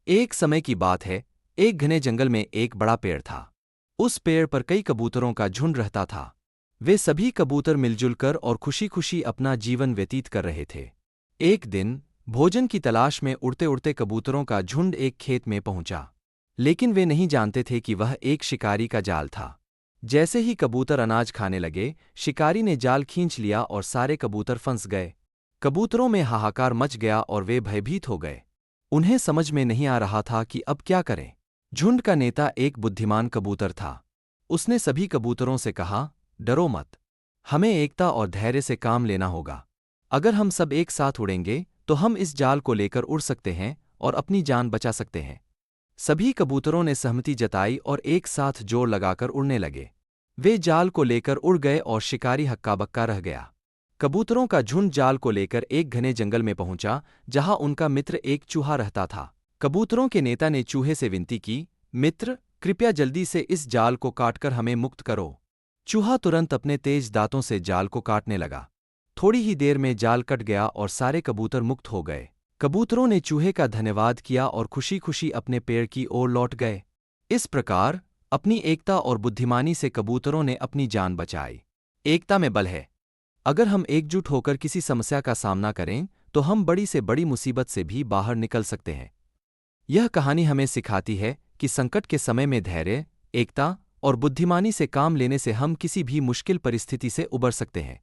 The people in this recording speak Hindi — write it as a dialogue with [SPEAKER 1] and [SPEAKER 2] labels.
[SPEAKER 1] एक समय की बात है, एक घने जंगल में एक बड़ा पेड़ था। उस पेड़ पर कई कबूतरों का झुंड रहता था। वे सभी कबूतर मिलजुल कर और खुशी-खुशी अपना जीवन व्यतीत कर रहे थे। एक दिन, भोजन की तलाश में उड़ते-उड़ते कबूतरों का झुंड एक खेत में पहुंचा। लेकिन वे नहीं जानते थे कि वह एक शिकारी का जाल था। जैसे ही कबूतर अनाज खाने लगे, शिकारी ने जाल खींच लिया और सारे कबूतर फंस गए। कबूतरों में हाहाकार मच गया और वे भयभीत हो गए। उन्हें समझ में नहीं आ रहा था कि अब क्या करें। झुंड का नेता एक बुद्धिमान कबूतर था। उसने सभी कबूतरों से कहा, डरो मत। हमें एकता और धैर्य से काम लेना होगा। अगर हम सब एक साथ उड़ेंगे तो हम इस जाल को लेकर उड़ सकते हैं और अपनी जान बचा सकते हैं। सभी कबूतरों ने सहमति जताई और एक साथ जोर लगाकर उड़ने लगे। वे जाल को लेकर उड़ गए और शिकारी हक्का-बक्का रह गया। कबूतरों का झुंड जाल को लेकर एक घने जंगल में पहुंचा, जहां उनका मित्र एक चूहा रहता था। कबूतरों के नेता ने चूहे से विनती की, मित्र, कृपया जल्दी से इस जाल को काटकर हमें मुक्त करो। चूहा तुरंत अपने तेज दांतों से जाल को काटने लगा। थोड़ी ही देर में जाल कट गया और सारे कबूतर मुक्त हो गए। कबूतरों ने चूहे का धन्यवाद किया और खुशी-खुशी अपने पेड़ की ओर लौट गए। इस प्रकार, अपनी एकता और बुद्धिमानी से कबूतरों ने अपनी जान बचाई। एकता में बल है। अगर हम एकजुट होकर किसी समस्या का सामना करें, तो हम बड़ी से बड़ी मुसीबत से भी बाहर निकल सकते हैं। यह कहानी हमें सिखाती है कि संकट के समय में धैर्य, एकता और बुद्धिमानी से काम लेने से हम किसी भी मुश्किल परिस्थिति से उबर सकते हैं।